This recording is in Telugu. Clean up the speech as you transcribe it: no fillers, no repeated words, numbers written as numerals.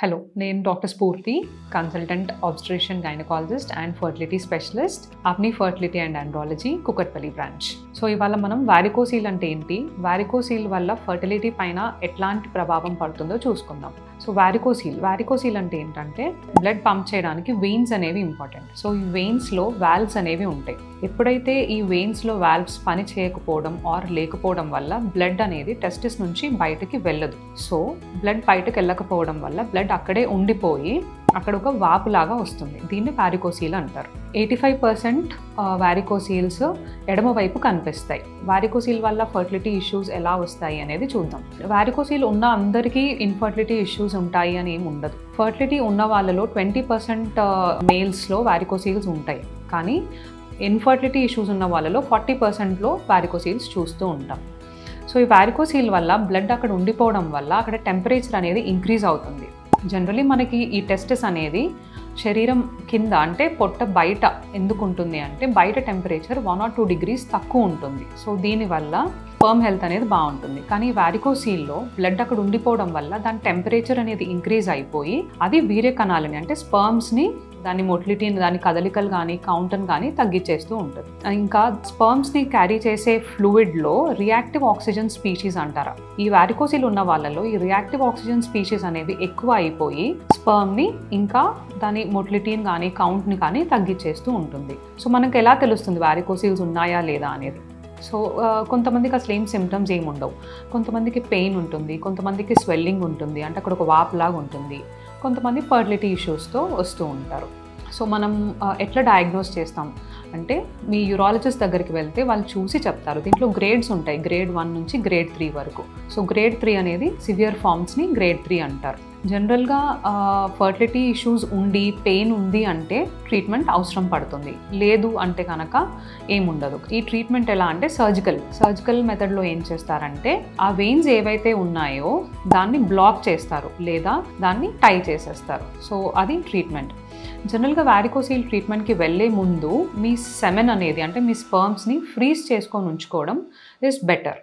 Hello, నేను doctor Spoorthi, consultant obstetrician gynaecologist and fertility specialist, Apni fertility and andrology, Kukatpally branch. So ఇవాళ మనం వారికోసీల్ అంటే ఏంటి, వారికోసీల్ వల్ల ఫర్టిలిటీ పైన ఎట్లాంటి ప్రభావం పడుతుందో చూసుకుందాం. సో వారికోసీల్ అంటే ఏంటంటే బ్లడ్ పంప్ చేయడానికి వెయిన్స్ అనేవి ఇంపార్టెంట్. సో ఈ వెయిన్స్లో వాల్వ్స్ అనేవి ఉంటాయి. ఎప్పుడైతే ఈ వెయిన్స్లో వాల్వ్స్ పని చేయకపోవడం ఆర్ లేకపోవడం వల్ల బ్లడ్ అనేది టెస్టిస్ నుంచి బయటకి వెళ్ళదు. సో బ్లడ్ బయటకు వెళ్ళకపోవడం వల్ల బ్లడ్ అక్కడే ఉండిపోయి అక్కడ ఒక వాపులాగా వస్తుంది. దీన్ని వారికోసీల్ అంటారు. 85% వారికోసీల్స్ ఎడమ వైపు కనిపిస్తాయి. వారికోసీల్ వల్ల ఫర్టిలిటీ ఇష్యూస్ ఎలా వస్తాయి అనేది చూద్దాం. వారికోసీల్ ఉన్న అందరికీ ఇన్ఫర్టిలిటీ ఇష్యూస్ ఉంటాయి అని ఏమి ఉండదు. ఫర్టిలిటీ ఉన్న వాళ్ళలో 20% మేల్స్లో వారికోసీల్స్ ఉంటాయి, కానీ ఇన్ఫర్టిలిటీ ఇష్యూస్ ఉన్న వాళ్ళలో 40%లో వారికోసీల్స్ చూస్తూ ఉంటాం. సో ఈ వారికోసీల్ వల్ల బ్లడ్ అక్కడ ఉండిపోవడం వల్ల అక్కడ టెంపరేచర్ అనేది ఇంక్రీజ్ అవుతుంది. జనరలీ మనకి ఈ టెస్టిస్ అనేది శరీరం కింద అంటే పొట్ట బయట ఎందుకు ఉంటుంది అంటే బయట టెంపరేచర్ 1 or 2 degrees తక్కువ ఉంటుంది. సో దీనివల్ల స్పర్మ్ హెల్త్ అనేది బాగుంటుంది. కానీ వారికోసీల్లో బ్లడ్ అక్కడ ఉండిపోవడం వల్ల దాని టెంపరేచర్ అనేది ఇంక్రీజ్ అయిపోయి అది వీర్య కణాలని అంటే స్పర్మ్స్ని, దాని మొటిలిటీని, దాని కదలికలు కానీ కౌంట్ని కానీ తగ్గించేస్తూ ఉంటుంది. ఇంకా స్పర్మ్స్ని క్యారీ చేసే ఫ్లూయిడ్లో రియాక్టివ్ ఆక్సిజన్ స్పీషీస్ అంటారా, ఈ వారికోసీల్ ఉన్న వాళ్ళలో ఈ రియాక్టివ్ ఆక్సిజన్ స్పీషీస్ అనేవి ఎక్కువ అయిపోయి స్పర్మ్ని ఇంకా దాని మొటిలిటీని కానీ కౌంట్ని కానీ తగ్గించేస్తూ ఉంటుంది. సో మనకు ఎలా తెలుస్తుంది వారికోసీల్స్ ఉన్నాయా లేదా అనేది? సో కొంతమందికి అసలు ఏం సిమ్టమ్స్ ఏమి ఉండవు. కొంతమందికి పెయిన్ ఉంటుంది, కొంతమందికి స్వెల్లింగ్ ఉంటుంది, అంటే అక్కడ ఒక వాపులాగా ఉంటుంది. కొంతమంది ఫర్టిలిటీ ఇష్యూస్తో వస్తూ ఉంటారు. సో మనం ఎట్లా డయాగ్నోస్ చేస్తాం అంటే మీ యూరాలజిస్ట్ దగ్గరికి వెళ్తే వాళ్ళు చూసి చెప్తారు. దీంట్లో గ్రేడ్స్ ఉంటాయి, grade 1 నుంచి grade 3 వరకు. సో grade 3 అనేది సివియర్ ఫార్మ్స్ని grade 3 అంటారు. జనరల్గా ఫర్టిలిటీ ఇష్యూస్ ఉండి పెయిన్ ఉంది అంటే ట్రీట్మెంట్ అవసరం పడుతుంది, లేదు అంటే కనుక ఏముండదు. ఈ ట్రీట్మెంట్ ఎలా అంటే సర్జికల్ మెథడ్లో ఏం చేస్తారంటే ఆ వెయిన్స్ ఏవైతే ఉన్నాయో దాన్ని బ్లాక్ చేస్తారు లేదా దాన్ని టై చేసేస్తారు. సో అది ట్రీట్మెంట్. జనరల్గా వారికోసీల్ ట్రీట్మెంట్కి వెళ్ళే ముందు మీ సెమెన్ అనేది అంటే మీ స్పర్మ్స్ని ఫ్రీజ్ చేసుకొని ఉంచుకోవడం ఇస్ బెటర్.